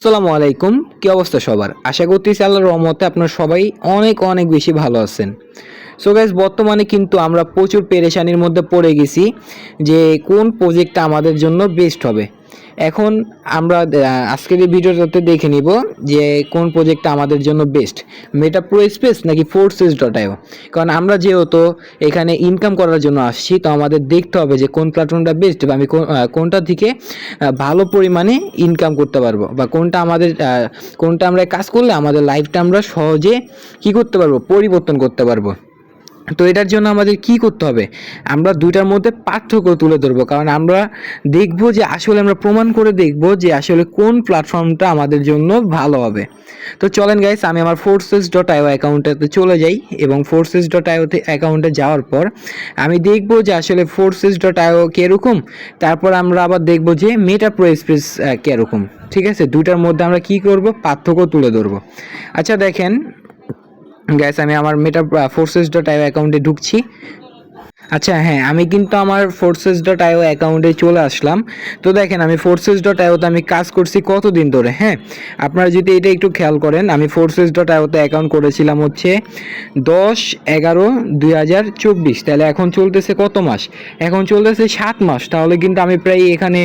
আসসালামু আলাইকুম। কি অবস্থা সবার? আশা করতেছি আল্লাহর রহমতে আপনারা সবাই অনেক অনেক বেশি ভালো আছেন। সো গাইস, বর্তমানে কিন্তু আমরা প্রচুর পেরেশানির মধ্যে পড়ে গেছি যে কোন প্রজেক্টটা আমাদের জন্য বেস্ট হবে। এখন আমরা আজকের এই ভিডিওটাতে দেখে নিব যে কোন প্রজেক্টটা আমাদের জন্য বেস্ট, মেটা প্রো স্পেস নাকি ফোর্সেস ডট আইও। কারণ আমরা যেহেতু এখানে ইনকাম করার জন্য আসছি, তো আমাদের দেখতে হবে যে কোন প্ল্যাটফর্মটা বেস্ট বা আমি কোনটা থেকে ভালো পরিমাণে ইনকাম করতে পারবো, বা কোনটা আমরা কাজ করলে আমাদের লাইফটা আমরা সহজে কি করতে পারবো, পরিবর্তন করতে পারবো। তো এটার জন্য আমাদের কি করতে হবে, আমরা দুইটার মধ্যে পার্থক্য তুলে ধরবো। কারণ আমরা দেখবো যে আসলে আমরা প্রমাণ করে দেখবো যে আসলে কোন প্ল্যাটফর্মটা আমাদের জন্য ভালো হবে। তো চলেন গাইস, আমি আমার ফোর্সেস ডট আইও অ্যাকাউন্টেতে চলে যাই এবং ফোর্সেস ডট আইওতে অ্যাকাউন্টে যাওয়ার পর আমি দেখবো যে আসলে ফোর্সেস ডট আইও কীরকম। তারপর আমরা আবার দেখবো যে মেটা প্রো স্পেস কীরকম। ঠিক আছে, দুইটার মধ্যে আমরা কি করব, পার্থক্য তুলে ধরবো। আচ্ছা দেখেন গাইস, আমি আমার মেটা ফোর্সেস ডট আইও অ্যাকাউন্টে ঢুকছি। আচ্ছা হ্যাঁ, আমি কিন্তু আমার ফোর্সেস ডট আইও অ্যাকাউন্টে চলে আসলাম। তো দেখেন, আমি ফোর্সেস ডট আইওতে আমি কাজ করছি কতদিন ধরে। হ্যাঁ, আপনারা যদি এটা একটু খেয়াল করেন, আমি ফোর্সেস ডট আইওতে অ্যাকাউন্ট করেছিলাম হচ্ছে 10/11/2024। তাহলে এখন চলতেছে কত মাস? এখন চলতেছে 7 মাস। তাহলে কিন্তু আমি প্রায় এখানে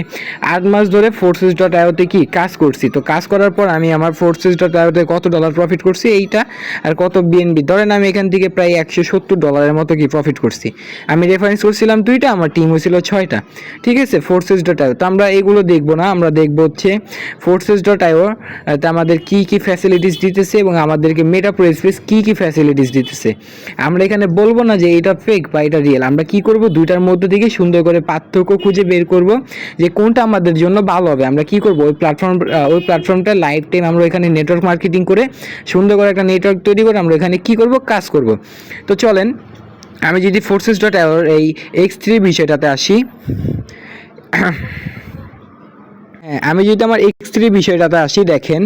8 মাস ধরে ফোর্সেস ডট আইওতে কি কাজ করছি। তো কাজ করার পর আমি আমার ফোর্সেস ডট আইওতে কত ডলার প্রফিট করছি এইটা, আর কত বিএনবি ধরেন আমি এখান থেকে প্রায় $170 মতো কি প্রফিট করছি। আমি রেফারেন্স করছিলাম 2টা, আমার টিম হয়েছিল 6টা। ঠিক আছে, ফোর্সেস ডট আইও। তো আমরা এগুলো দেখবো না, আমরা দেখবো হচ্ছে ফোর্সেস ডট আইও তে আমাদের কি কি ফ্যাসিলিটিস দিতেছে এবং আমাদেরকে মেটা প্রো স্পেস কি কি ফ্যাসিলিটিস দিতেছে। আমরা এখানে বলবো না যে এটা ফেক বা এটা রিয়েল। আমরা কি করব, দুইটার মধ্যে থেকে সুন্দর করে পার্থক্য খুঁজে বের করব যে কোনটা আমাদের জন্য ভালো হবে। আমরা কি করব, ওই প্ল্যাটফর্মটা লাইফ টাইম আমরা এখানে নেটওয়ার্ক মার্কেটিং করে সুন্দর করে একটা নেটওয়ার্ক তৈরি করে আমরা এখানে কি করব, কাজ করব। তো চলেন আমি যদি ফোর্সেস ডট আইওর এই X3 বিষয়টাতে আসি। হ্যাঁ, আমি যদি আমার X3 বিষয়টাতে আসি, দেখেন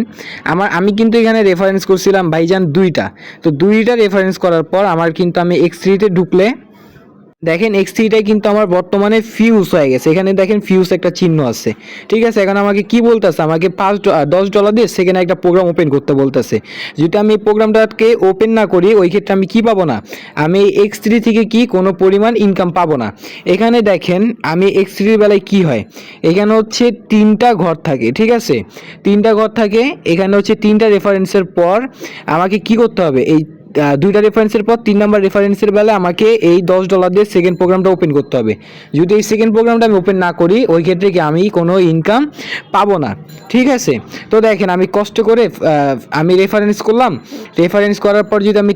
আমি কিন্তু এখানে রেফারেন্স করছিলাম ভাইজান 2টা। তো 2টা রেফারেন্স করার পর আমার কিন্তু আমি X3তে ঢুকলে দেখেন X3টাই কিন্তু আমার বর্তমানে ফিউজ হয়ে গেছে। এখানে দেখেন ফিউজ একটা চিহ্ন আছে। ঠিক আছে, এখন আমাকে কি বলতেছে, আমাকে $10 দিয়ে সেখানে একটা প্রোগ্রাম ওপেন করতে বলতেছে। যদি আমি এই প্রোগ্রামটাকে ওপেন না করি, ওই ক্ষেত্রে আমি কি পাবো না, আমি X3 থেকে কি কোনো পরিমাণ ইনকাম পাবো না। এখানে দেখেন আমি X3 বেলায় কি হয়, এখানে হচ্ছে 3টা ঘর থাকে। ঠিক আছে, 3টা ঘর থাকে। এখানে হচ্ছে 3টা রেফারেন্সের পর আমাকে কি করতে হবে, এই 2টা রেফারেন্সের পর 3 নাম্বার রেফারেন্সের বেলায় আমাকে এই $10 দিয়ে সেকেন্ড প্রোগ্রামটা ওপেন করতে হবে। যদি এই সেকেন্ড প্রোগ্রামটা আমি ওপেন না করি, ওই ক্ষেত্রে কি আমি কোনো ইনকাম পাবো না। ঠিক আছে, তো দেখেন আমি কষ্ট করে আমি রেফারেন্স করলাম। রেফারেন্স করার পর যদি আমি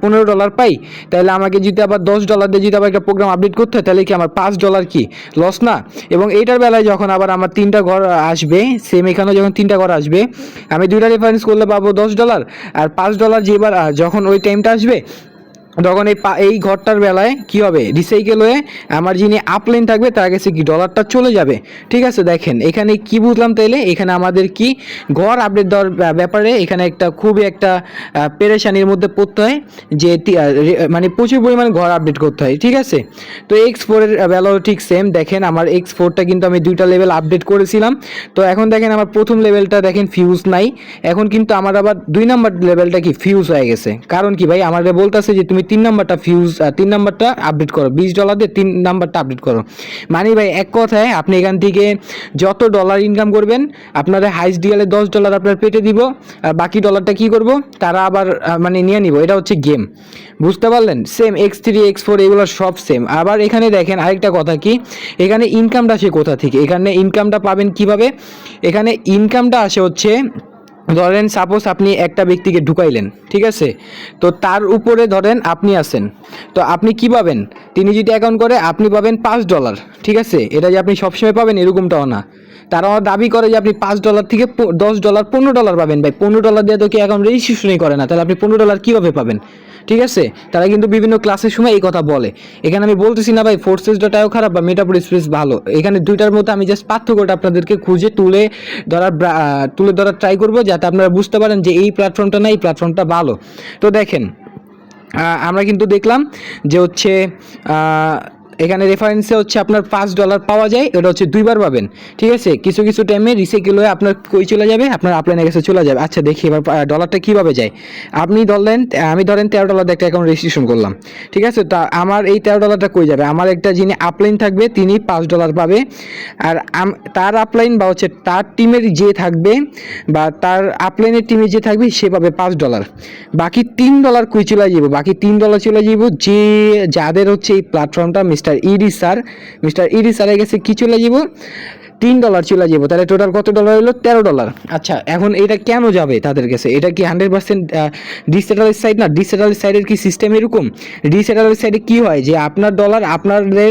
15 ডলার পাই, তাহলে আমাকে যদি আবার $10 দিয়ে যদি আবার একটা প্রোগ্রাম আপডেট করতে হয়, তাহলে কি আমার $5 কি লস না? এবং এইটার বেলায় যখন আবার আমার 3টা ঘর আসবে, সেম এখানেও যখন 3টা ঘর আসবে, আমি 2টা রেফারেন্স করলে পাবো $10, আর $5 যেবার যখন ওই টাইমটা আসবে, তখন এই ঘরটার বেলায় কি হবে, রিসাইকেল হয়ে আমার যিনি আপলাইন থাকবে তার কাছে কি ডলারটা চলে যাবে। ঠিক আছে, দেখেন এখানে কি বুঝলাম, তাইলে এখানে আমাদের কি ঘর আপডেট দেওয়ার ব্যাপারে এখানে খুবই একটা পেরেশানির মধ্যে পড়তে হয়, যে মানে প্রচুর পরিমাণে ঘর আপডেট করতে হয়। ঠিক আছে, তো X4 এর বেলাও ঠিক সেম। দেখেন আমার X4টা কিন্তু আমি 2টা লেভেল আপডেট করেছিলাম। তো এখন দেখেন আমার প্রথম লেভেলটা দেখেন ফিউজ নাই। এখন কিন্তু আমার আবার 2 নাম্বার লেভেলটা কি ফিউজ হয়ে গেছে। কারণ কি ভাই, আমাদের বলতেছে যে তুমি 3 নাম্বারটা ফিউজ 3 নাম্বারটা আপডেট করো, $20 দিয়ে 3 নাম্বারটা আপডেট করো। মানে ভাই এক কথায় আপনি এখান থেকে যত ডলার ইনকাম করবেন, আপনারা হাইস্ট ডিয়ালে $10 আপনার পেটে দিব, আর বাকি ডলারটা কি করব, তারা আবার মানে নিয়ে নিব। এটা হচ্ছে গেম, বুঝতে পারলেন? সেম X3 X4 এগুলো সব সেম। আবার এখানে দেখেন আরেকটা কথা কি, এখানে ইনকামটা আসে কোথা থেকে, এখানে ইনকামটা পাবেন কিভাবে। এখানে ইনকামটা আসে হচ্ছে, ধরেন সাপোজ আপনি একটা ব্যক্তিকে ঢুকাইলেন। ঠিক আছে, তো তার উপরে ধরেন আপনি আছেন, তো আপনি কি পাবেন, তিনি যদি অ্যাকাউন্ট করে আপনি পাবেন $5। ঠিক আছে, এটা যে আপনি সবসময় পাবেন এরকমটাও না। তারা দাবি করে যে আপনি $5 থেকে $10 $15 পাবেন। ভাই $15 দিয়ে তো কি অ্যাকাউন্ট রেজিস্ট্রেশনই করে না, তাহলে আপনি $15 কীভাবে পাবেন? ঠিক আছে, তারা কিন্তু বিভিন্ন ক্লাসের সময় এই কথা বলে। এখানে আমি বলতেছি না ভাই ফোর্সেস ডট আইও খারাপ বা মেটা প্রো স্পেস ভালো। এখানে দুইটার মধ্যে আমি জাস্ট পার্থক্যটা আপনাদেরকে খুঁজে তুলে ধরার ট্রাই করবো, যাতে আপনারা বুঝতে পারেন যে এই প্ল্যাটফর্মটা না এই প্ল্যাটফর্মটা ভালো। তো দেখেন আমরা কিন্তু দেখলাম যে হচ্ছে এখানে রেফারেন্সে হচ্ছে আপনার $5 পাওয়া যায়, এটা হচ্ছে 2বার পাবেন। ঠিক আছে, কিছু কিছু টাইমে রিসাইকেল হয়ে আপনার কই চলে যাবে, আপনার আপলাইনের কাছে চলে যাবে। আচ্ছা দেখি এবার ডলারটা কীভাবে যায়। আপনি ধরলেন, আমি ধরেন $13 একটা অ্যাকাউন্ট রেজিস্ট্রেশন করলাম। ঠিক আছে, তা আমার এই $13টা কই যাবে, আমার একটা যিনি আপলাইন থাকবে তিনি $5 পাবে, আর তার আপলাইন বা হচ্ছে তার টিমের যে থাকবে বা তার আপলাইনের টিমে যে থাকবে সে পাবে $5। বাকি $3 কই চলে যাব, বাকি $3 চলে যাব যে যাদের হচ্ছে এই প্ল্যাটফর্মটা মিস্টার ইডি স্যারের কাছে কি চলে যাব, $3 চলে যাব। তাহলে টোটাল কত ডলার হলো, $13। আচ্ছা এখন এটা কেন যাবে তাদের কাছে, এটা কি 100% ডিসেন্ট্রালাইজ সাইট না? ডিসেন্ট্রালাইজ সাইটের কি সিস্টেম এরকম? ডিসেন্ট্রালাইজ সাইটে কি হয় যে আপনার ডলার আপনাদের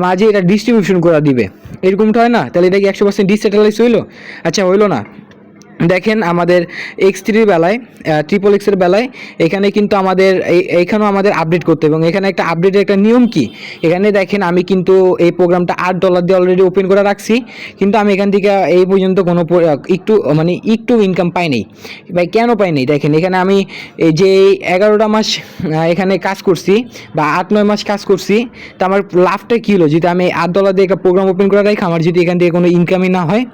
মাঝে এটা ডিস্ট্রিবিউশন করে দিবে, এরকমটা হয় না? তাহলে এটা কি 100% ডিসেন্ট্রালাইজ হইলো? আচ্ছা হইলো না। দেখেন আমাদের X3 বেলায়, XXX এর বেলায় এখানে কিন্তু আমাদের এইখানেও আমাদের আপডেট করতে, এবং এখানে একটা আপডেটের একটা নিয়ম কি, এখানে দেখেন আমি কিন্তু এই প্রোগ্রামটা $8 দিয়ে অলরেডি ওপেন করে রাখছি, কিন্তু আমি এখান থেকে এই পর্যন্ত কোনো একটু ইনকাম পাই নাই। ভাই কেন পাই নাই? দেখেন এখানে আমি এই যে 11টা মাস এখানে কাজ করছি বা 8-9 মাস কাজ করছি, তো আমার লাভটা কী হলো যদি আমি $8 দিয়ে একটা প্রোগ্রাম ওপেন করে রাখি, আমার যদি এখান থেকে কোনো ইনকামই না হয়।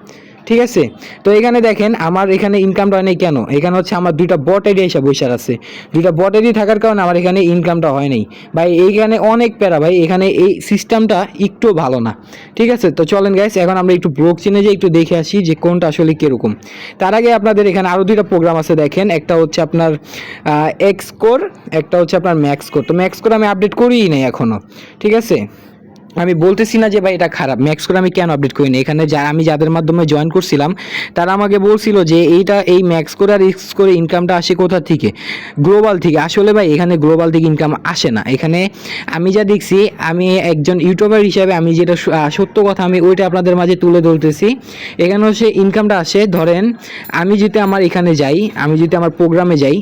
ঠিক আছে, তো এখানে দেখেন আমার এখানে ইনকামটা হয় নাই কেন, এখানে হচ্ছে আমার 2টা বট আইডি এসে বসে আছে, 2টা বট আইডি থাকার কারণে আমার এখানে ইনকামটা হয় নাই। ভাই এইখানে অনেক প্যারা ভাই, এখানে এই সিস্টেমটা একটু ভালো না। ঠিক আছে, তো চলেন গাইস এখন আমরা একটু ব্লক চেনে যাই, একটু দেখে আসি যে কোনটা আসলে কীরকম। তার আগে আপনাদের এখানে আরও 2টা প্রোগ্রাম আছে দেখেন, একটা হচ্ছে আপনার Xcore, একটা হচ্ছে আপনার ম্যাক্সকোর। তো ম্যাক্সকোর আমি আপডেট করিই নাই এখনও। ঠিক আছে, আমি বলতেছি না যে ভাই এটা খারাপ, ম্যাক্সকোর আমি কেন আপডেট করিনি, এখানে আমি যাদের মাধ্যমে জয়েন করছিলাম তারা আমাকে বলছিল যে এই ম্যাক্সকোর আর এক্সকোর ইনকামটা আসে কোথা থেকে, গ্লোবাল থেকে। আসলে ভাই এখানে গ্লোবাল থেকে ইনকাম আসে না। এখানে আমি যা দেখছি, আমি একজন ইউটিউবার হিসাবে আমি যেটা সত্য কথা আমি ওইটা আপনাদের মাঝে তুলে ধরতেছি। এখানে হচ্ছে ইনকামটা আসে, ধরেন আমি যদি আমার এখানে যাই, আমি যদি আমার প্রোগ্রামে যাই,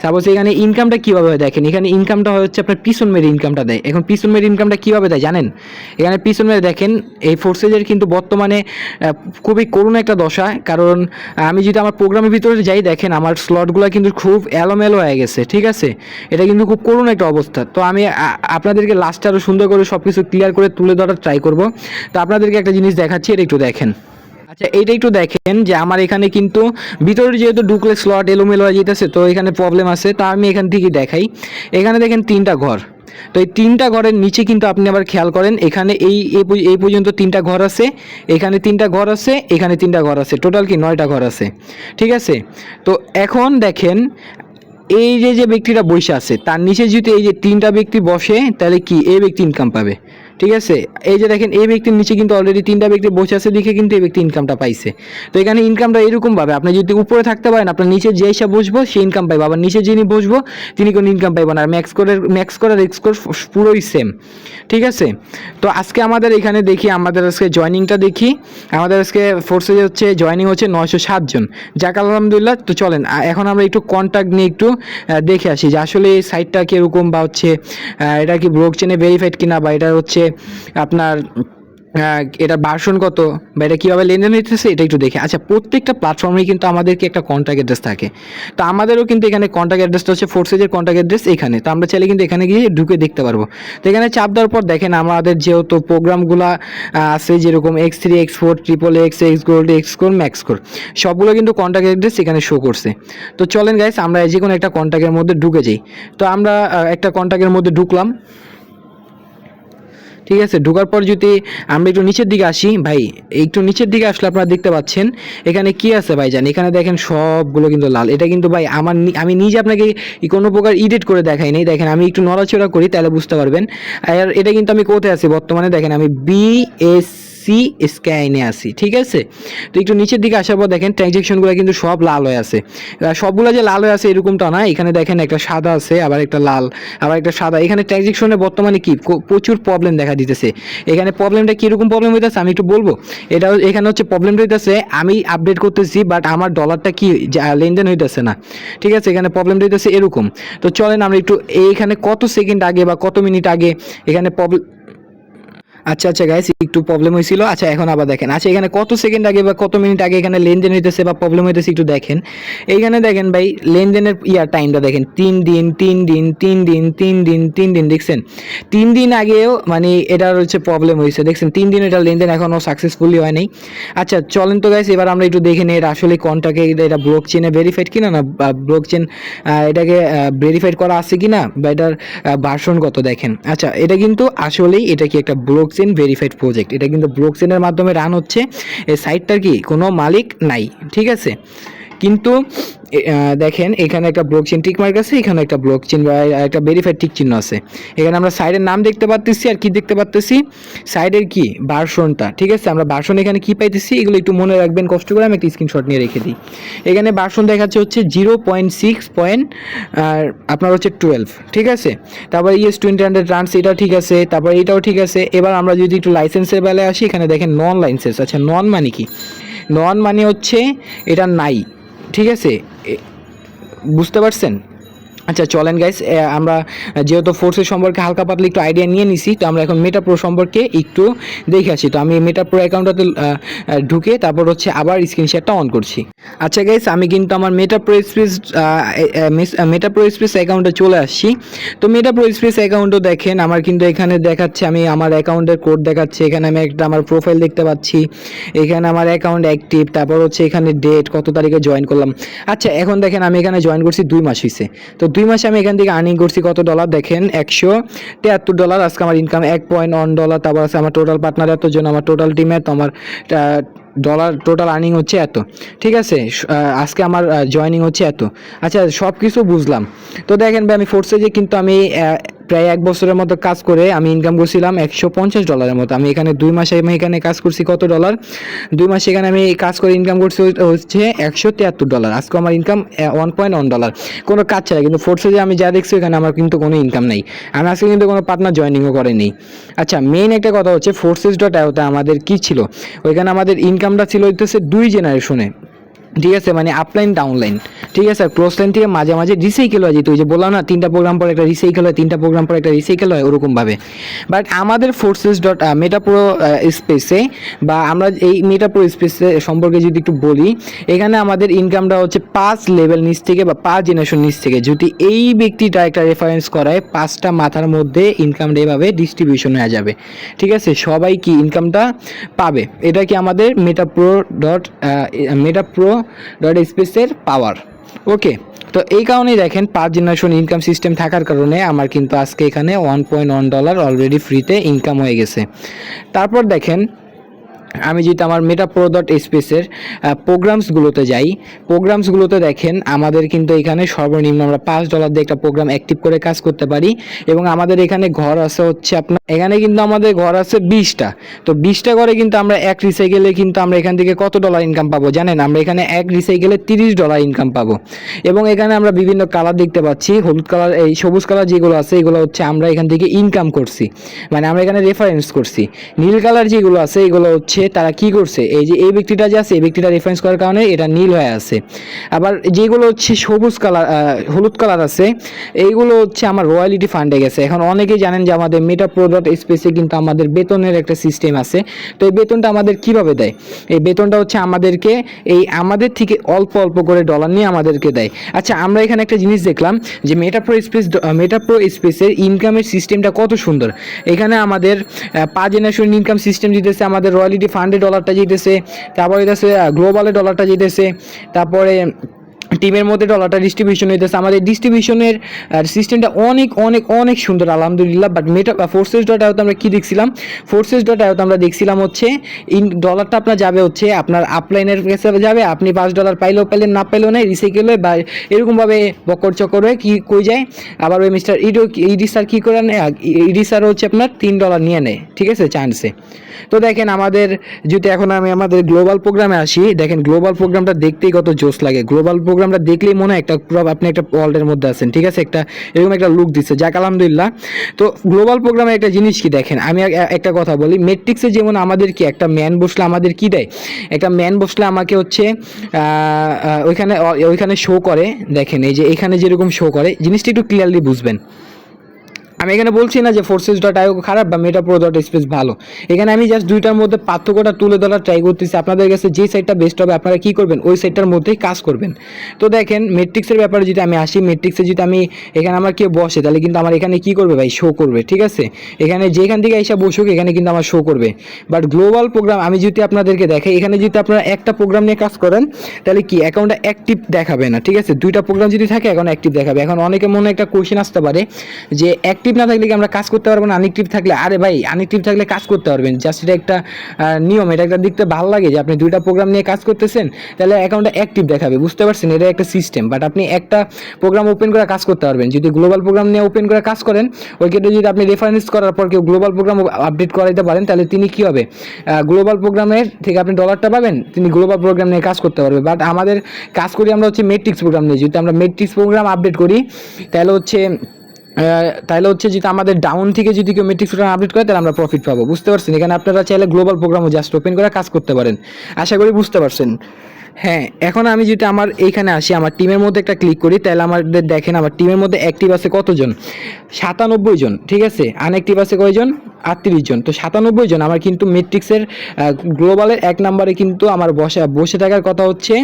সাপোজ এখানে ইনকামটা কীভাবে হয় দেখেন, এখানে ইনকামটা হচ্ছে আপনার পিছন মেরে ইনকামটা দেয়। এখন পিছন মেরে ইনকামটা কীভাবে দেয় জানেন, এখানে পিছন মেরে দেখেন এই ফোর্সেজের কিন্তু বর্তমানে খুবই করুণ একটা দশা, কারণ আমি যদি আমার প্রোগ্রামের ভিতরে যাই দেখেন আমার স্লটগুলো কিন্তু খুব এলোমেলো হয়ে গেছে। ঠিক আছে, এটা কিন্তু খুব করুণ একটা অবস্থা। তো আমি আপনাদেরকে লাস্টে আরও সুন্দর করে সব কিছু ক্লিয়ার করে তুলে ধরার ট্রাই করব। তো আপনাদেরকে একটা জিনিস দেখাচ্ছি, এটা একটু দেখেন। আচ্ছা এইটা একটু দেখেন যে আমার এখানে কিন্তু ভিতরে যেহেতু ঢুকলে স্লট এলোমেলো হয়ে যেতেছে, তো এখানে প্রবলেম আছে। তা আমি এখান থেকে দেখাই, এখানে দেখেন 3টা ঘর। তো এই 3টা ঘরের নিচে কিন্তু আপনি আবার খেয়াল করেন, এখানে এই পর্যন্ত 3টা ঘর আছে, এখানে 3টা ঘর আছে, এখানে 3টা ঘর আছে, টোটাল কি 9টা ঘর আছে। ঠিক আছে, তো এখন দেখেন এই যে ব্যক্তিটা বসে আছে তার নিচে যদি এই যে 3টা ব্যক্তি বসে, তাহলে কি এই ব্যক্তি ইনকাম পাবে। ঠিক আছে, এই যে দেখেন এই ব্যক্তির নিচে কিন্তু অলরেডি 3টা ব্যক্তি বসে আছে দেখে কিন্তু এই ব্যক্তি ইনকামটা পাইছে। তো এখানে ইনকামটা এরকমভাবে, আপনি যদি উপরে থাকতে পারেন আপনার নিচে যে এসে বসবো সে ইনকাম পাইবে, আবার নিচে যিনি বসবো তিনি কোনো ইনকাম পাইবেন না। আর ম্যাক্সকোর আর এক্সকোর পুরোই সেম। ঠিক আছে, তো আজকে আমাদের এখানে দেখি, আমাদের আজকে জয়নিংটা দেখি, আমাদের আজকে ফোর্সে হচ্ছে জয়নিং হচ্ছে 907 জন, যাক আলহামদুলিল্লাহ। তো চলেন এখন আমরা একটু কন্ট্যাক্ট নিয়ে একটু দেখে আসি যে আসলে এই সাইটটা কীরকম, বা হচ্ছে এটা কি ব্লক চেনে ভেরিফাইড কিনা, বা এটা হচ্ছে আপনার এটা ভার্সন কত, বা এটা কীভাবে লেনদেন হইতেছে, এটা একটু দেখে। আচ্ছা প্রত্যেকটা প্ল্যাটফর্মে কিন্তু আমাদেরকে একটা কন্ট্যাক্ট অ্যাড্রেস থাকে, তো আমাদেরও কিন্তু এখানে কন্ট্যাক্ট অ্যাড্রেসটা হচ্ছে ফোর্সেজের কন্ট্যাক্ট অ্যাড্রেস এখানে। তো আমরা চাইলে কিন্তু এখানে গিয়ে ঢুকে দেখতে পারবো। তো এখানে চাপ দেওয়ার পর দেখেন আমাদের যেহেতু প্রোগ্রামগুলো আছে যেরকম X3, X4, XXX, Xgold, Xcore, ম্যাক্সকোর সবগুলো কিন্তু কন্ট্যাক্ট অ্যাড্রেস এখানে শো করছে। তো চলেন গাইস আমরা যে কোনো একটা কন্ট্যাক্টের মধ্যে ঢুকে যাই। তো আমরা একটা কন্ট্যাক্টের মধ্যে ঢুকলাম। ঠিক আছে, ঢোকার পর যদি আমরা একটু নিচের দিকে আসি, ভাই একটু নিচের দিকে আসলে আপনারা দেখতে পাচ্ছেন এখানে কি আছে ভাইজান, এখানে দেখেন সবগুলো কিন্তু লাল। এটা কিন্তু ভাই আমি নিজে আপনাকে কোনো প্রকার এডিট করে দেখাই নাই, দেখেন আমি একটু নড়াচড়া করি তাহলে বুঝতে পারবেন। আর এটা কিন্তু আমি কোথায় আছি বর্তমানে, দেখেন আমি স্ক্যানে আসি। ঠিক আছে, তো একটু নিচের দিকে আসার পর দেখেন ট্রানজ্যাকশনগুলো কিন্তু সব লাল হয়ে আছে। সবগুলো যে লাল হয়ে আছে এরকমটা না, এখানে দেখেন একটা সাদা আছে, আবার একটা লাল, আবার একটা সাদা। এখানে ট্রানজ্যাকশনে বর্তমানে কি প্রচুর প্রবলেম দেখা দিতেছে। এখানে প্রবলেমটা কীরকম প্রবলেম হইতেছে আমি একটু বলবো। এখানে হচ্ছে প্রবলেমটা হইতেছে আমি আপডেট করতেছি বাট আমার ডলারটা কি লেনদেন হইতেছে না। ঠিক আছে, এখানে প্রবলেমটা হইতেছে এরকম। তো চলেন আমরা একটু এইখানে কত সেকেন্ড আগে বা কত মিনিট আগে এখানে আচ্ছা আচ্ছা গাইস, একটু প্রবলেম হয়েছিল। আচ্ছা এখন আবার দেখেন, আচ্ছা এখানে কত সেকেন্ড আগে বা কত মিনিট আগে এখানে লেনদেন হইতেছে বা প্রবলেম হইতেছে একটু দেখেন। এইখানে দেখেন ভাই, লেনদেনের টাইমটা দেখেন, 3 দিন 3 দিন 3 দিন 3 দিন 3 দিন, দেখছেন 3 দিন আগেও মানে এটার হচ্ছে প্রবলেম হয়েছে, দেখছেন 3 দিন এটা লেনদেন এখনো সাকসেসফুলি হয় নাই। আচ্ছা চলেন তো গাইস, এবার আমরা একটু দেখে নিই এটা আসলে কোনটাকে, এটা ব্লক চেনে ভেরিফাইড কিনা, না ব্লক চেন এটাকে ভেরিফাইড করা আছে কিনা, বা এটার ভার্সন কত দেখেন। আচ্ছা এটা কিন্তু আসলেই এটা কি একটা ব্লক চেন ভেরিফাইড প্রজেক্ট, এটা কিন্তু ব্লক চেনের মাধ্যমে রান হচ্ছে। এই সাইটটার কি কোনো মালিক নাই, ঠিক আছে। কিন্তু দেখেন এখানে একটা ব্লক চেন টিক মার্ক আছে, এখানে একটা ব্লক চেন বা একটা ভেরিফাইড টিক চিহ্ন আছে। এখানে আমরা সাইডের নাম দেখতে পাচ্ছি, আর কি দেখতে পাচ্ছি, সাইডের কি ভার্সনটা, ঠিক আছে। আমরা ভার্সন এখানে কি পাইতেছি এগুলো একটু মনে রাখবেন, কষ্ট করে আমি একটা স্ক্রিনশট নিয়ে রেখে দিই। এখানে ভার্সন দেখাচ্ছে হচ্ছে 0.6 আর আপনার হচ্ছে 12, ঠিক আছে। তারপর ES2000 রানস, এটা ঠিক আছে, তারপর এটাও ঠিক আছে। এবার আমরা যদি একটু লাইসেন্সের বেলায় আসি, এখানে দেখেন নন লাইসেন্স। আচ্ছা নন মানে কি, নন মানে হচ্ছে এটা নাই, ঠিক আছে, বুঝতে পারছেন। আচ্ছা চলেন গাইস, আমরা যেহেতু ফোর্সের সম্পর্কে হালকা পাতলা একটু আইডিয়া নিয়ে নিছি, তো আমরা এখন মেটা প্রো সম্পর্কে একটু দেখে আসি। তো আমি মেটা প্রো অ্যাকাউন্টটাতে ঢুকে তারপর হচ্ছে আবার স্ক্রিন শেয়ারটা অন করছি। আচ্ছা গাইস, আমি কিন্তু আমার মেটা প্রো স্পেস অ্যাকাউন্টে চলে আসছি। তো মেটা প্রো স্পেস অ্যাকাউন্টও দেখেন আমার কিন্তু এখানে দেখাচ্ছে, আমি আমার অ্যাকাউন্টের কোড দেখাচ্ছে, এখানে আমি একটা আমার প্রোফাইল দেখতে পাচ্ছি, এখানে আমার অ্যাকাউন্ট অ্যাক্টিভ, তারপর হচ্ছে এখানে ডেট কত তারিখে জয়েন করলাম। আচ্ছা এখন দেখেন আমি এখানে জয়েন করছি 2 মাস হয়েছে, তো 2 মাসে আমি এখান থেকে আর্নিং করছি কত ডলার দেখেন, $173। আজকে আমার ইনকাম $1.1। তারপর আছে আমার টোটাল পার্টনার এতজন, আমার টোটাল টিমে তো আমার ডলার টোটাল আর্নিং হচ্ছে এত, ঠিক আছে। আজকে আমার জয়েনিং হচ্ছে এত। আচ্ছা সব কিছু বুঝলাম। তো দেখেন ভাই, আমি ফোর্সে যে কিন্তু আমি প্রায় 1 বছরের মতো কাজ করে আমি ইনকাম করছিলাম $150 মতো। আমি এখানে 2 মাসে আমি এখানে কাজ করছি কত ডলার, 2 মাসে এখানে আমি কাজ করে ইনকাম করছি হচ্ছে $173। আজকে আমার ইনকাম $1.1, কোনো কাজ ছাড়া। কিন্তু ফোর্সে যে আমি যা দেখছি এখানে আমার কিন্তু কোনো ইনকাম নাই, আমি আজকে কিন্তু কোনো পার্টনার জয়েনিংও করেনি। আচ্ছা মেইন একটা কথা হচ্ছে Forces.ioতে আমাদের কি ছিল, ওইখানে আমাদের ইনকামটা ছিল হইতেছে 2 জেনারেশনে, ঠিক আছে, মানে আপলাইন ডাউনলাইন, ঠিক আছে। আর ক্লোজ লাইন থেকে মাঝে মাঝে রিসাইকেল হয়, যেহেতু ওই যে বললাম না 3টা প্রোগ্রাম পর একটা রিসাইকেল হয়, 3টা প্রোগ্রাম পর একটা রিসাইকেল হয়, ওরকমভাবে। বাট আমাদের মেটা প্রো স্পেসে বা আমরা এই মেটা প্রো স্পেসে সম্পর্কে যদি একটু বলি, এখানে আমাদের ইনকামটা হচ্ছে 5 লেভেল নিচ থেকে বা 5 জেনারেশন নিচ থেকে, যদি এই ব্যক্তিটা একটা রেফারেন্স করায় 5টা মাথার মধ্যে ইনকামটা এভাবে ডিস্ট্রিবিউশন হয়ে যাবে, ঠিক আছে। সবাই কি ইনকামটা পাবে, এটা কি আমাদের মেটা প্রো স্পেসের পাওয়ার, ওকে। তো এই কারণেই দেখেন 5 জেনারেশন ইনকাম সিস্টেম থাকার কারণে আমার কিন্তু আজকে এখানে $1.1 অলরেডি ফ্রিতে ইনকাম হয়ে গেছে। তারপর দেখেন আমি যদি আমার মেটা প্রো স্পেসের প্রোগ্রামসগুলোতে যাই, প্রোগ্রামসগুলোতে দেখেন আমাদের কিন্তু এখানে সর্বনিম্ন আমরা $5 দিয়ে একটা প্রোগ্রাম অ্যাক্টিভ করে কাজ করতে পারি। এবং আমাদের এখানে ঘর আছে হচ্ছে আপনার, এখানে কিন্তু আমাদের ঘর আছে 20টা। তো 20টা করে কিন্তু আমরা এক রিসাইকেলে কিন্তু আমরা এখান থেকে কত ডলার ইনকাম পাবো জানেন, আমরা এখানে এক রিসাইকেলে $30 ইনকাম পাবো। এবং এখানে আমরা বিভিন্ন কালার দেখতে পাচ্ছি, হলুদ কালার, এই সবুজ কালার যেগুলো আছে এগুলো হচ্ছে আমরা এখান থেকে ইনকাম করছি, মানে আমরা এখানে রেফারেন্স করছি। নীল কালার যেগুলো আছে এগুলো হচ্ছে তারা কি করছে, এই যে এই ব্যক্তিটা যে আছে এই ব্যক্তিটা রেফারেন্স করার কারণে এটা নীল হয়ে আছে। আবার যেগুলো হচ্ছে সবুজ কালার, হলুদ কালার আছে, এইগুলো হচ্ছে আমার রয়্যালিটি ফান্ডে গেছে। এখন অনেকেই জানেন যে আমাদের মেটা প্রো স্পেসে কিন্তু আমাদের বেতনের একটা সিস্টেম আছে। তো এই বেতনটা আমাদের কিভাবে দেয়, এই বেতনটা হচ্ছে আমাদেরকে এই আমাদের থেকে অল্প অল্প করে ডলার নিয়ে আমাদেরকে দেয়। আচ্ছা আমরা এখানে একটা জিনিস দেখলাম যে মেটা প্রো স্পেসের ইনকামের সিস্টেমটা কত সুন্দর। এখানে আমাদের 5 জেনারেশন ইনকাম সিস্টেম দিতেছে, আমাদের রয়্যালিটি ফান্ডে ডলারটা যেতেছে, তারপরে যেতেছে গ্লোবালে ডলারটা যেতেছে, তারপরে টিমের মধ্যে ডলারটা ডিস্ট্রিবিউশন হইতেছে। আমাদের ডিস্ট্রিবিউশনের সিস্টেমটা অনেক অনেক অনেক সুন্দর আলহামদুলিল্লাহ। বাট Forces.ioতে আমরা কি দেখছিলাম, Forces.ioতে আমরা দেখছিলাম হচ্ছে ডলারটা আপনার যাবে হচ্ছে আপনার আপলাইনের কাছে যাবে, আপনি $5 পাইলেও পাইলেন, না পাইলেও নাই, রিসাইকেল হয়ে বা এরকমভাবে বকর চকর হয়ে কি কই যায়। আবার ওই মিস্টার ইডি স্যার কী করে নেয়, ইডি স্যার হচ্ছে আপনার $3 নিয়ে নেয়, ঠিক আছে, চান্সে। তো দেখেন আমাদের যদি এখন আমি আমাদের গ্লোবাল প্রোগ্রামে আসি, দেখেন গ্লোবাল প্রোগ্রামটা দেখতেই কত জোস লাগে। গ্লোবাল প্রোগ্রামটা দেখলেই মনে হয় একটা পুরো আপনি একটা ওয়ার্ল্ডের মধ্যে আছেন, ঠিক আছে, একটা এরকম একটা লুক দিচ্ছে, যাক আলহামদুলিল্লাহ। তো গ্লোবাল প্রোগ্রামে একটা জিনিস কি দেখেন, আমি একটা কথা বলি, মেট্রিক্সে যেমন আমাদের কি একটা ম্যান বসলে আমাদের কি দেয়, একটা ম্যান বসলে আমাকে হচ্ছে ওইখানে শো করে, দেখেন এই যে এখানে যেরকম শো করে, জিনিসটা একটু ক্লিয়ারলি বুঝবেন। আমি এখানে বলছি না যে ফোর্সেস ডট আইও খারাপ বা মেটাপ্রো ডট স্পেস ভালো, এখানে আমি জাস্ট দুইটার মধ্যে পার্থক্যটা তুলে ধরার ট্রাই করতেছি। আপনাদের কাছে যে সাইটটা বেস্ট হবে আপনারা কী করবেন, ওই সাইটটার মধ্যেই কাজ করবেন। তো দেখেন মেট্রিক্সের ব্যাপারে যদি আমি আসি, মেট্রিক্সে যদি আমি এখানে আমার কেউ বসে তাহলে কিন্তু আমার এখানে কী করবে ভাই, শো করবে, ঠিক আছে। এখানে যেখান থেকে এসে বসুক এখানে কিন্তু আমার শো করবে। বাট গ্লোবাল প্রোগ্রাম আমি যদি আপনাদেরকে দেখাই, এখানে যদি আপনারা একটা প্রোগ্রাম নিয়ে কাজ করেন তাহলে কি অ্যাকাউন্টটা অ্যাক্টিভ দেখাবে না, ঠিক আছে। দুইটা প্রোগ্রাম যদি থাকে অ্যাকাউন্ট অ্যাক্টিভ দেখাবে। এখন অনেকে মনে একটা কোশ্চেন আসতে পারে যে অ্যাক্টিভ না থাকলে কি আমরা কাজ করতে পারবো না, আনএক্টিভ থাকলে? আরে ভাই আনএক্টিভ থাকলে কাজ করতে পারবেন, জাস্ট এটা একটা নিয়ম, এটা একটা দেখতে ভালো লাগে যে আপনি দুইটা প্রোগ্রাম নিয়ে কাজ করতেছেন তাহলে অ্যাকাউন্টটা অ্যাক্টিভ দেখাবে, বুঝতে পারছেন, এটা একটা সিস্টেম। বাট আপনি একটা প্রোগ্রাম ওপেন করে কাজ করতে পারবেন। যদি গ্লোবাল প্রোগ্রাম নিয়ে ওপেন করে কাজ করেন, ওই ক্ষেত্রে যদি আপনি রেফারেন্স করার পর কেউ গ্লোবাল প্রোগ্রাম আপডেট করাইতে পারেন তাহলে তিনি কী হবে, গ্লোবাল প্রোগ্রামের থেকে আপনি ডলারটা পাবেন, তিনি গ্লোবাল প্রোগ্রাম নিয়ে কাজ করতে পারবে। বাট আমাদের কাজ করি আমরা হচ্ছে মেট্রিক্স প্রোগ্রাম নিয়ে, যদি আমরা মেট্রিক্স প্রোগ্রাম আপডেট করি তাহলে হচ্ছে যদি আমাদের ডাউন থেকে যদি কেউ মেট্রিক্স প্রোগ্রাম আপডেট করে তাহলে আমরা প্রফিট পাবো, বুঝতে পারছেন। এখানে আপনারা চাইলে গ্লোবাল প্রোগ্রামও জাস্ট ওপেন করে কাজ করতে পারেন, আশা করি বুঝতে পারছেন। হ্যাঁ, এখন আমি যদি আমার এইখানে আসি, আমার টিমের মধ্যে একটা ক্লিক করি, তাহলে আমাদের দেখেন আমার টিমের মধ্যে অ্যাক্টিভ আছে কতজন, 97 জন, ঠিক আছে। আনঅ্যাক্টিভ আছে কয়জন, 38 জন। তো 97 জন আমার কিন্তু মেট্রিক্সের গ্লোবালের 1 নম্বরে কিন্তু আমার বসে থাকার কথা হচ্ছে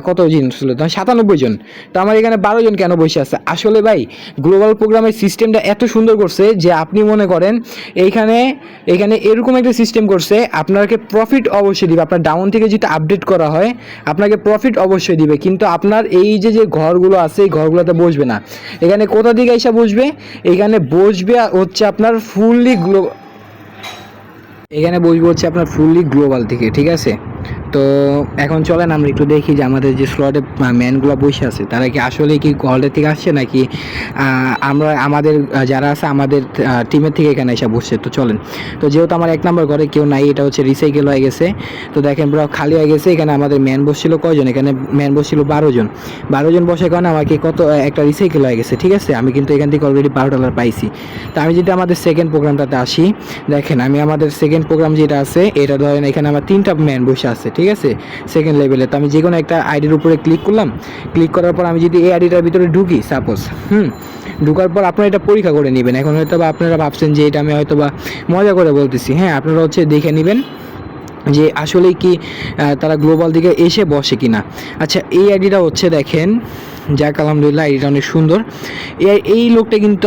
কত জন ছিল, 97 জন। তো আমার এখানে 12 জন কেন বসে আছে? আসলে ভাই গ্লোবাল প্রোগ্রামের সিস্টেমটা এত সুন্দর করছে যে আপনি মনে করেন এখানে এরকম একটা সিস্টেম করছে, আপনাকে প্রফিট অবশ্যই দিবে। আপনার ডাউন থেকে যেটা আপডেট করা হয় আপনাকে প্রফিট অবশ্যই দিবে, কিন্তু আপনার এই যে ঘরগুলো আছে এই ঘরগুলোতে বসবে না। এখানে কোথা থেকে এসে বসবে, এখানে বসবে হচ্ছে আপনার ফুললি গ্লোবাল থেকে, ঠিক আছে। তো এখন চলেন আমরা একটু দেখি যে আমাদের যে স্লটে ম্যানগুলো বসে আছে তারা কি আসলে কি হলের থেকে আসছে নাকি আমাদের যারা আছে আমাদের টিমের থেকে এখানে এসে বসছে। তো চলেন, তো যেহেতু আমার 1 নম্বর ঘরে কেউ নাই, এটা হচ্ছে রিসাইকেল হয়ে গেছে। তো দেখেন পুরো খালি হয়ে গেছে। এখানে আমাদের ম্যান বসছিল কয়জন, এখানে ম্যান বসছিল 12 জন। 12 জন বসার কারণে আমাকে একটা রিসাইকেল হয়ে গেছে, ঠিক আছে। আমি কিন্তু এখান থেকে অলরেডি $12 পাইছি। তো আমি যদি আমাদের সেকেন্ড প্রোগ্রামটাতে আসি, দেখেন আমি আমাদের সেকেন্ড প্রোগ্রাম যেটা আছে এটা ধরেন এখানে আমার 3টা ম্যান বসে আছে, ঠিক আছে, সেকেন্ড লেভেলে। তো আমি যে কোনো একটা আইডির উপরে ক্লিক করলাম, ক্লিক করার পর আমি যদি এই আইডিটার ভিতরে ঢুকি সাপোজ, ঢুকার পর আপনারা এটা পরীক্ষা করে নেবেন। এখন হয়তো বা আপনারা ভাবছেন যে এটা আমি হয়তো বা মজা করে বলতেছি, হ্যাঁ আপনারা হচ্ছে দেখে নেবেন যে আসলে কি তারা গ্লোবাল দিকে এসে বসে কিনা। আচ্ছা, এই আইডিটা হচ্ছে দেখেন, যাক আলহামদুলিল্লাহ আইডিটা অনেক সুন্দর। এই লোকটা কিন্তু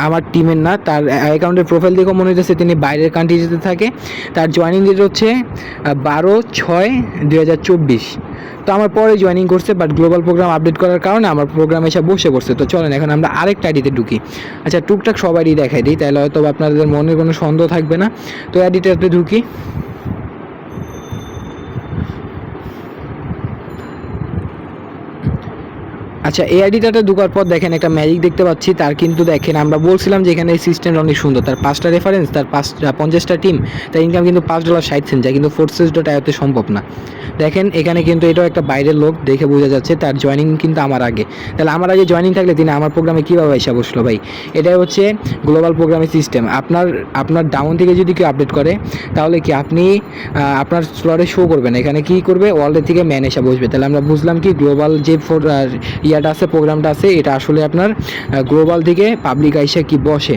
আমার টিমের না, তার অ্যাকাউন্টের প্রোফাইল দেখে মনে হচ্ছে তিনি বাইরের কান্ট্রিতে থাকে। তার জয়েনিং ডেট হচ্ছে 12/6/2024। তো আমার পরে জয়েনিং করছে, বাট গ্লোবাল প্রোগ্রাম আপডেট করার কারণে আমার প্রোগ্রাম এসে বসে পড়ছে। তো চলেন এখন আমরা আরেকটা আইডিতে ঢুকি। আচ্ছা, টুকটাক সব আইডি দেখাই দিই, তাহলে হয়তো আপনাদের মনের কোনো সন্দেহ থাকবে না। তো আইডিটাতে ঢুকি। আচ্ছা, এই আইডিটাতে ঢোকার পর দেখেন একটা ম্যাজিক দেখতে পাচ্ছি। তার কিন্তু দেখেন আমরা বলছিলাম যে এখানে সিস্টেমটা অনেক সুন্দর, তার 5টা রেফারেন্স, তার 50টা টিম, তার ইনকাম কিন্তু $5.60, যা কিন্তু ফোর্সেস ডট আইওতে সম্ভব না। দেখেন এখানে কিন্তু এটাও একটা বাইরের লোক, দেখে বোঝা যাচ্ছে তার জয়েনিং কিন্তু আমার আগে। তাহলে আমার আগে জয়েনিং থাকলে তিনি আমার প্রোগ্রামে কীভাবে এসে বসলো ভাই? এটাই হচ্ছে গ্লোবাল প্রোগ্রামের সিস্টেম। আপনার ডাউন থেকে যদি কেউ আপডেট করে তাহলে কি আপনি আপনার স্লটে শো করবেন, এখানে কি করবে, ওয়ার্ল্ডের থেকে ম্যান এসে বসবে। তাহলে আমরা বুঝলাম কি গ্লোবাল যে ইয়াটা আছে, প্রোগ্রামটা আছে, এটা আসলে আপনার গ্লোবাল থেকে পাবলিক আইসা কি বসে।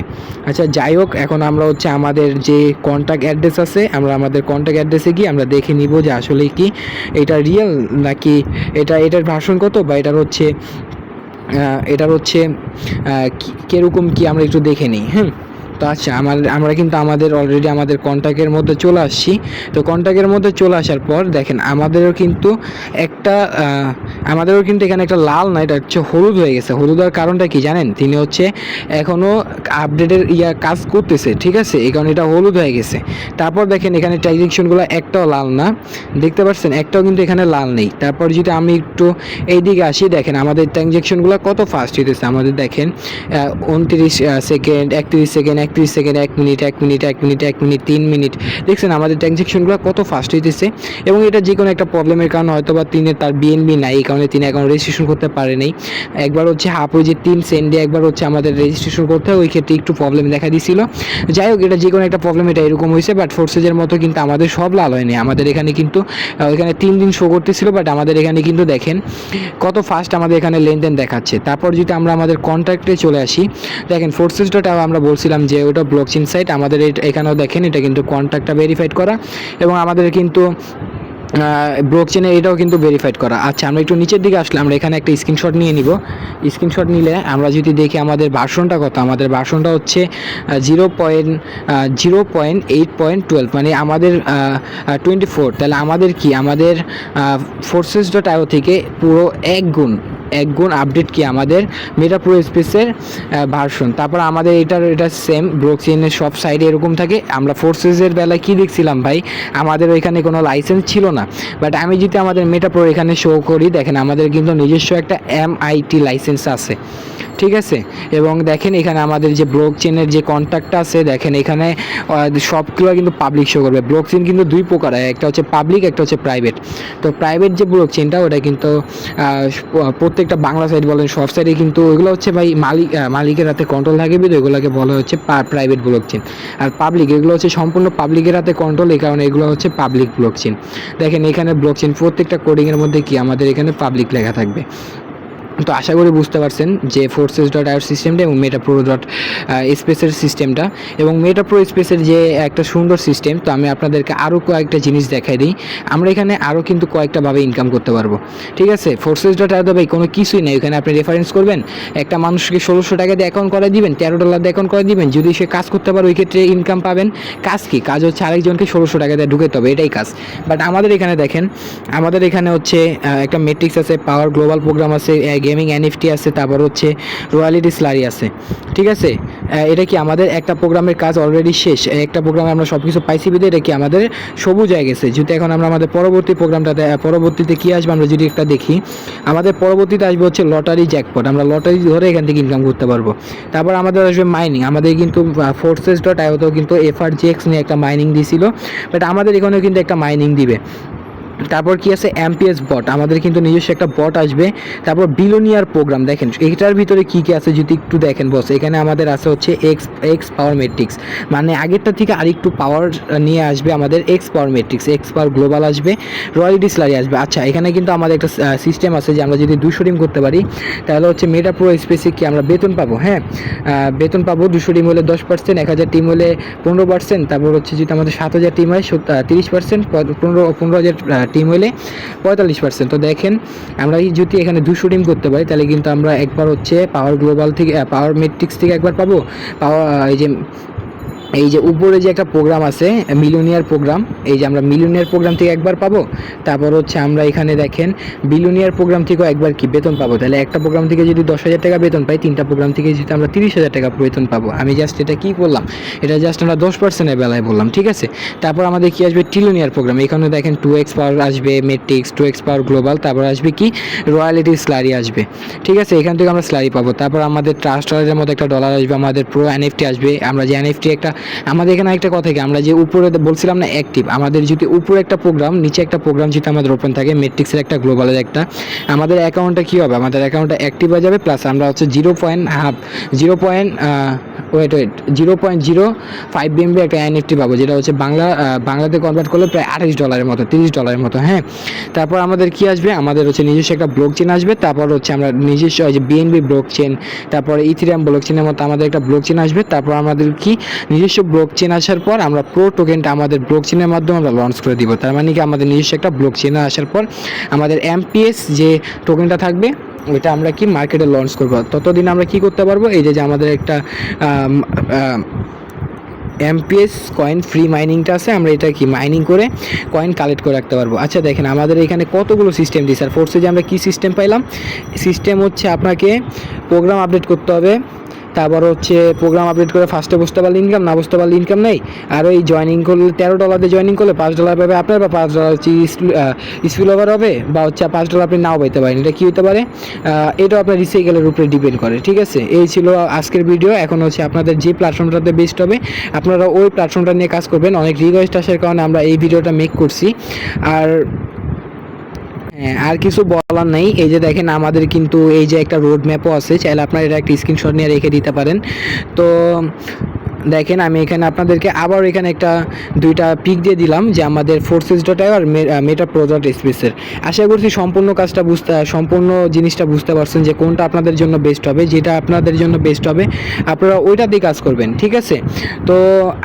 আচ্ছা যাই হোক, এখন আমরা হচ্ছে আমাদের যে কন্ট্যাক্ট অ্যাড্রেস আছে, আমরা আমাদের কন্ট্যাক্ট অ্যাড্রেসে গিয়ে আমরা দেখে নিব যে আসলে কি এটা রিয়েল নাকি এটার ভার্সন কত, বা এটার হচ্ছে কীরকম কি আমরা একটু দেখে নিই। তো আচ্ছা, আমরা কিন্তু অলরেডি আমাদের কন্ট্যাক্টের মধ্যে চলে আসছি। তো কন্ট্যাক্টের মধ্যে চলে আসার পর দেখেন আমাদেরও কিন্তু এখানে একটা লাল না, এটা হচ্ছে হলুদ হয়ে গেছে। হলুদ হওয়ার কারণটা কি জানেন? তিনি হচ্ছে এখনও আপডেটের কাজ করতেছে, ঠিক আছে, এই কারণে এটা হলুদ হয়ে গেছে। তারপর দেখেন এখানে ট্রানজ্যাকশনগুলো একটাও লাল না, দেখতে পাচ্ছেন একটাও কিন্তু এখানে লাল নেই। তারপর যদি আমি একটু এইদিকে আসি, দেখেন আমাদের ট্রানজ্যাকশনগুলো কত ফাস্ট হইতেছে। আমাদের দেখেন 29 second, 31 second, 30 second, 1 minute, 1 minute, 1 minute, 1 minute, 3 minute. দেখছেন আমাদের ট্রানজ্যাকশনগুলো কত ফাস্ট হইতেছে। এবং এটা যে কোনো একটা প্রবলেমের কারণে হয়তো বা তার বিএনবি নাই, এই কারণে তিনি এখন রেজিস্ট্রেশন করতে পারে নাই। একবার হচ্ছে ওই যে 3 সেন্ডে একবার হচ্ছে আমাদের রেজিস্ট্রেশন করতে হয়, ওই ক্ষেত্রে একটু প্রবলেম দেখা দিয়েছিল। যাই হোক, এটা যে কোনো একটা প্রবলেম, এটা এরকম হয়েছে। বাট ফোর্সেজের মতো কিন্তু আমাদের সব লাল হয়নি। আমাদের এখানে কিন্তু ওইখানে 3 দিন শো করতেছিল, বাট আমাদের এখানে কিন্তু দেখেন কত ফাস্ট আমাদের এখানে লেনদেন দেখাচ্ছে। তারপর যদি আমরা আমাদের কন্ট্রাক্টে চলে আসি, দেখেন ফোর্সেস.io আমরা বলছিলাম যে ওটা ব্লকচেন সাইট। আমাদের এখানেও দেখেন এটা কিন্তু কন্ট্রাক্টটা ভেরিফাইড করা, এবং আমাদের কিন্তু ব্লকচেনে এটাও কিন্তু ভেরিফাইড করা। আচ্ছা, আমরা একটু নিচের দিকে আসলে আমরা এখানে একটা স্ক্রিনশট নিয়ে নিব। স্ক্রিনশট নিলে আমরা যদি দেখি আমাদের ভার্সনটা কত, আমাদের ভার্সনটা হচ্ছে 0.8.12, মানে আমাদের 24। তাহলে আমাদের কি, আমাদের ফোর্সেস.io থেকে পুরো এক গুণ আপডেট কি আমাদের মেটাপ্রো স্পেসের ভার্সন। তারপর আমাদের এটা সেম ব্লকচেনের সব সাইডে এরকম থাকে। আমরা ফোর্সেসের বেলায় কি দেখছিলাম ভাই, আমাদের ওইখানে কোনো লাইসেন্স ছিল না। বাট আমি যদি আমাদের মেটাপ্রো এখানে শো করি, দেখেন আমাদের কিন্তু নিজস্ব একটা MIT লাইসেন্স আছে, ঠিক আছে। এবং দেখেন এখানে আমাদের যে ব্লকচেনের যে কন্ট্যাক্টটা আছে, দেখেন এখানে সবগুলো কিন্তু পাবলিক শো করবে। ব্লকচেন কিন্তু দুই প্রকার হয়, একটা হচ্ছে পাবলিক, একটা হচ্ছে প্রাইভেট। তো প্রাইভেট যে ব্লকচেনটা, ওটা কিন্তু প্রত্যেকটা বাংলা সাইট বলেন সব সাইডে কিন্তু ওইগুলো হচ্ছে ভাই মালিকের হাতে কন্ট্রোল থাকে, কিন্তু ওইগুলোকে বলা হচ্ছে প্রাইভেট ব্লকচেন। আর পাবলিক, এগুলো হচ্ছে সম্পূর্ণ পাবলিকের হাতে কন্ট্রোল, এই কারণে এগুলো হচ্ছে পাবলিক ব্লকচেন। দেখেন এখানে ব্লকচেন প্রত্যেকটা কোডিংয়ের মধ্যে কি আমাদের এখানে পাবলিক লেখা থাকবে। তো আশা করি বুঝতে পারছেন যে ফোর্সেস.io সিস্টেমটা এবং মেটাপ্রো.স্পেসের সিস্টেমটা, এবং মেটাপ্রো স্পেসের যে একটা সুন্দর সিস্টেম। তো আমি আপনাদেরকে আরও কয়েকটা জিনিস দেখাই দিই। আমরা এখানে আরও কিন্তু কয়েকটাভাবে ইনকাম করতে পারবো, ঠিক আছে। ফোর্সেস.io তো ভাই কোনো কিছুই নেই, এখানে আপনি রেফারেন্স করবেন, একটা মানুষকে 1600 টাকা দিয়ে অ্যাকাউন্ট করে দিবেন, $13 দিয়ে অ্যাকাউন্ট করে দিবেন। যদি সে কাজ করতে পারে ওই ক্ষেত্রে ইনকাম পাবেন। কাজ কি, কাজ হচ্ছে আরেকজনকে 1600 টাকা দিয়ে ঢুকাতে হবে, এটাই কাজ। বাট আমাদের এখানে দেখেন, আমাদের এখানে হচ্ছে একটা মেট্রিক্স আছে, পাওয়ার গ্লোবাল প্রোগ্রাম আছে, গেমিং NFT আছে, তারপর হচ্ছে রয়্যালিটি স্লারি আছে, ঠিক আছে। এটা কি আমাদের একটা প্রোগ্রামের কাজ অলরেডি শেষ, একটা প্রোগ্রামে আমরা সব কিছু পাইছি বিধে এটা কি আমাদের সবুজ হয়ে গেছে। যদি এখন আমরা আমাদের পরবর্তীতে কি আসবে আমরা যদি একটা দেখি, আমাদের পরবর্তীতে আসবে হচ্ছে লটারি জ্যাকপট। আমরা লটারি ধরে এখান থেকে ইনকাম করতে পারবো। তারপর আমাদের আসবে মাইনিং। আমাদের কিন্তু ফোর্সেস.io কিন্তু FRGX নিয়ে একটা মাইনিং দিয়েছিল, বাট আমাদের এখানেও কিন্তু একটা মাইনিং দিবে। তারপর কি আছে, MPS বট, আমাদের কিন্তু নিজস্ব একটা বট আসবে। তারপর বিলোনিয়ার প্রোগ্রাম, দেখেন এটার ভিতরে কি কি আছে যদি একটু দেখেন বস। এখানে আমাদের আছে হচ্ছে এক্স পাওয়ার মেট্রিক্স, মানে আগেরটা থেকে আরেকটু পাওয়ার নিয়ে আসবে আমাদের এক্স পাওয়ার মেট্রিক্স, এক্স পাওয়ার গ্লোবাল আসবে, রয়্যালিটি স্লারি আসবে। আচ্ছা, এখানে কিন্তু আমাদের একটা সিস্টেম আছে যে আমরা যদি 200 টিম করতে পারি, তাহলে হচ্ছে মেটাপ্রো স্পেসে কি আমরা বেতন পাবো। হ্যাঁ, বেতন পাবো। 200 টিম হলে 10%, 1000 টিম হলে 15%, তারপর হচ্ছে যদি আমাদের 7000 টিম হয় 30%, 15,000 টিম হলে 45%। তো দেখেন আমরা যদি এখানে 200 টিম করতে পারি, তাহলে কিন্তু আমরা একবার হচ্ছে পাওয়ার গ্লোবাল থেকে, পাওয়ার মেট্রিক্স থেকে একবার পাবো, এই যে উপরে যে একটা প্রোগ্রাম আছে মিলিয়নিয়ার প্রোগ্রাম, এই যে আমরা মিলিয়নিয়ার প্রোগ্রাম থেকে একবার পাবো। তারপর হচ্ছে আমরা এখানে দেখেন বিলিয়নিয়ার প্রোগ্রাম থেকেও একবার কি বেতন পাবো। তাহলে একটা প্রোগ্রাম থেকে যদি 10,000 টাকা বেতন পাই, 3টা প্রোগ্রাম থেকে যদি আমরা 30,000 টাকা বেতন পাবো। আমি জাস্ট এটা কি বললাম, এটা জাস্ট আমরা 10%-এর বেলায় বললাম, ঠিক আছে। তারপর আমাদের কি আসবে, ট্রিলিয়নিয়ার প্রোগ্রাম। এখানে দেখেন 2x পাওয়ার আসবে মেট্রিক্স, 2x পাওয়ার গ্লোবাল, তারপর আসবে কি রয়্যালিটি স্লারি আসবে, ঠিক আছে। এখান থেকে আমরা স্লারি পাবো। তারপর আমাদের ট্রাস্টারের মতো একটা ডলার আসবে, আমাদের প্রো NFT আসবে। আমরা যে NFT একটা, আমাদের এখানে একটা কথা কি, আমরা যে উপরে বলছিলাম না অ্যাক্টিভ, আমাদের যদি উপরে একটা প্রোগ্রাম নিচে একটা প্রোগ্রাম যদি আমাদের ওপেন থাকে, মেট্রিক্সের একটা গ্লোবালের একটা, আমাদের অ্যাকাউন্টটা কী হবে, আমাদের অ্যাকাউন্টটা অ্যাক্টিভ হয়ে যাবে। প্লাস আমরা হচ্ছে 0.05 BNB একটা NFT পাবো, যেটা হচ্ছে বাংলাতে কনভার্ট করলে প্রায় $28 মতো, $30 মতো। হ্যাঁ, তারপর আমাদের কি আসবে, আমাদের হচ্ছে নিজস্ব একটা ব্লকচেন আসবে। তারপর হচ্ছে আমরা নিজস্ব যে BNB ব্লকচেন, তারপরে ইথেরিয়াম ব্লকচেনের মতো আমাদের একটা ব্লকচেন আসবে। তারপর আমাদের কি নিজস্ব ব্লকচেন আসার পর আমরা প্রো টোকেনটা আমাদের ব্লকচেনের মাধ্যমে আমরা লঞ্চ করে দিব। তার মানে কি আমাদের নিজস্ব একটা ব্লকচেন আসার পর আমাদের MPS যে টোকেনটা থাকবে ওইটা আমরা কি মার্কেটে লঞ্চ করবো। ততদিন আমরা কি করতে পারবো, এই যে আমাদের একটা MPS কয়েন ফ্রি মাইনিংটা আছে, আমরা এটা কি মাইনিং করে কয়েন কালেক্ট করে রাখতে পারবো। আচ্ছা দেখেন আমাদের এখানে কতগুলো সিস্টেম দিই স্যার। ফোর্সে যে আমরা কি সিস্টেম পাইলাম, সিস্টেম হচ্ছে আপনাকে প্রোগ্রাম আপডেট করতে হবে, তারপর হচ্ছে প্রোগ্রাম আপডেট করে ফার্স্টে বুঝতে পারলে ইনকাম, না বুঝতে পারলে ইনকাম নেই। আর ওই জয়েনিং করলে $13 দিয়ে জয়েনিং করলে $5 পাবে আপনার, বা $5 হচ্ছে স্পিল ওভার হবে, বা হচ্ছে $5 আপনি নাও পাইতে পারেন। এটা কী হতে পারে, এটাও আপনার রিসাইকেলের উপরে ডিপেন্ড করে। ঠিক আছে, এই ছিল আজকের ভিডিও। এখন হচ্ছে আপনাদের যে প্ল্যাটফর্মটাতে বেস্ট হবে আপনারা ওই প্ল্যাটফর্মটা নিয়ে কাজ করবেন। অনেক রিকোয়েস্ট আসার কারণে আমরা এই ভিডিওটা মেক করছি। আর হ্যাঁ, আর কিছু বলার নাই। এই যে দেখেন আমাদের কিন্তু এই যে একটা রোড ম্যাপও আছে, চাইলে আপনারা এটা একটা স্ক্রিনশট নিয়ে রেখে দিতে পারেন। তো দেখেন আমি এখানে আপনাদেরকে আবার এখানে একটা 2টা পিক দিয়ে দিলাম যে আমাদের forces.io আর metapro.space-এর। আশা করছি সম্পূর্ণ জিনিসটা বুঝতে পারছেন যে কোনটা আপনাদের জন্য বেস্ট হবে। যেটা আপনাদের জন্য বেস্ট হবে আপনারা ওইটা দিয়ে কাজ করবেন। ঠিক আছে, তো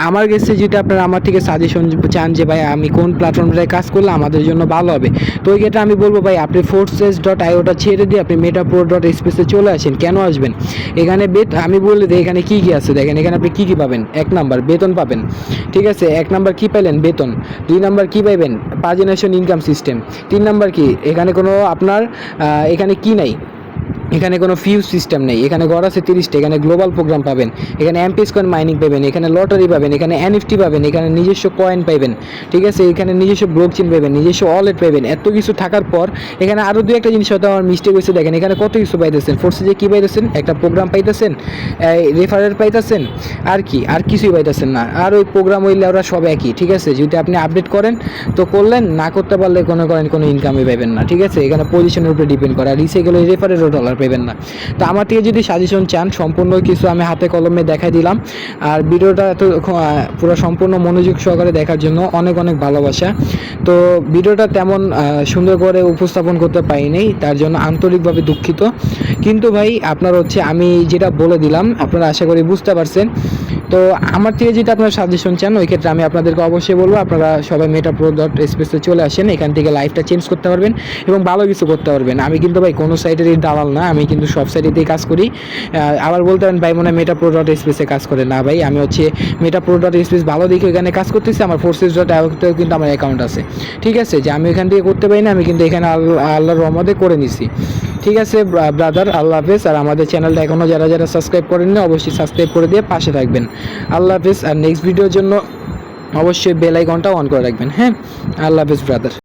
আমার কাছে যেটা আপনারা আমার থেকে সাজেশন চান যে ভাই আমি কোন প্ল্যাটফর্মটায় কাজ করলে আমাদের জন্য ভালো হবে, তো ওই ক্ষেত্রে আমি বলবো ভাই আপনি forces.io-টা ছেড়ে দিয়ে আপনি metapro.space-এ চলে আসেন। কেন আসবেন, এখানে আমি বলে দিই এখানে কী কী আছে। দেখেন এখানে আপনি কী কী পাবেন। 1 নাম্বার বেতন পাবেন। ঠিক আছে, 1 নাম্বার কি পাইলেন, বেতন। 2 নাম্বার কি পাইবেন, পাজিনেশন ইনকাম সিস্টেম। 3 নাম্বার কি, এখানে কোনো আপনার এখানে কি নাই, এখানে কোনো ফিউজ সিস্টেম নেই। এখানে গড় আছে 30টা। এখানে গ্লোবাল প্রোগ্রাম পাবেন, এখানে এমপিএস কয়েন মাইনিং পাবেন, এখানে লটারি পাবেন, এখানে এনএফটি পাবেন, এখানে নিজস্ব কয়েন পাবেন। ঠিক আছে, এখানে নিজস্ব ব্লকচেইন পাবেন, নিজস্ব ওয়ালেট পাবেন। এত কিছু থাকার পর এখানে আরও 2-1টা জিনিস হয়তো আমার মিস্টেক হয়েছে। দেখেন এখানে কত কিছু পাইতেছেন, ফোর্সে কী পাইতেছেন, একটা প্রোগ্রাম পাইতেছেন, রেফারেল পাইতেছেন, আর কি আর কিছুই পাইতেছেন না। আর ওই প্রোগ্রাম হইলে ওরা সব একই। ঠিক আছে, যদি আপনি আপডেট করেন তো করলেন, না করতে পারলে কোনো ইনকামই পাবেন না। ঠিক আছে, এখানে পজিশনের উপরে ডিপেন্ড করে। আর রিসাইকেল রেফারেলও ডলার পাবেন না। তো আমার থেকে যদি সাজেশন চান সম্পূর্ণ কিছু আমি হাতে কলমে দেখাই দিলাম। আর ভিডিওটা এত পুরো সম্পূর্ণ মনোযোগ সহকারে দেখার জন্য অনেক অনেক ভালোবাসা। তো ভিডিওটা তেমন সুন্দর করে উপস্থাপন করতে পারিনি, তার জন্য আন্তরিকভাবে দুঃখিত। কিন্তু ভাই আপনার হচ্ছে আমি যেটা বলে দিলাম আপনারা আশা করি বুঝতে পারছেন। তো আমার থেকে যেটা আপনারা সাজেশন চান ওই ক্ষেত্রে আমি আপনাদেরকে অবশ্যই বলবো আপনারা সবাই metapro.space-এ চলে আসেন। এখান থেকে লাইফটা চেঞ্জ করতে পারবেন এবং ভালো কিছু করতে পারবেন। আমি কিন্তু ভাই কোনো সাইটেরই দালাল না, আমি কিন্তু সব সাইটেতেই কাজ করি। আবার বলতে পারেন ভাই মনে হয় metapro.space-এ কাজ করে, না ভাই আমি হচ্ছে metapro.space ভালো দেখে এখানে কাজ করতেছি। আমার forces.io-তেও কিন্তু আমার অ্যাকাউন্ট আছে। ঠিক আছে, যে আমি এখান থেকে করতে পারি না, আমি কিন্তু এখানে আল্লাহর রহমতে করে নিছি। ঠিক আছে ব্রাদার, আল্লাহ হাফেজ। আর আমাদের চ্যানেলটা এখনও যারা সাবস্ক্রাইব করেননি অবশ্যই সাবস্ক্রাইব করে দিয়ে পাশে থাকবেন। আল্লাহ হাফেজ। আর নেক্সট ভিডিওর জন্য অবশ্যই বেল আইকনটা অন করে রাখবেন। হ্যাঁ, আল্লাহ হাফেজ ব্রাদার।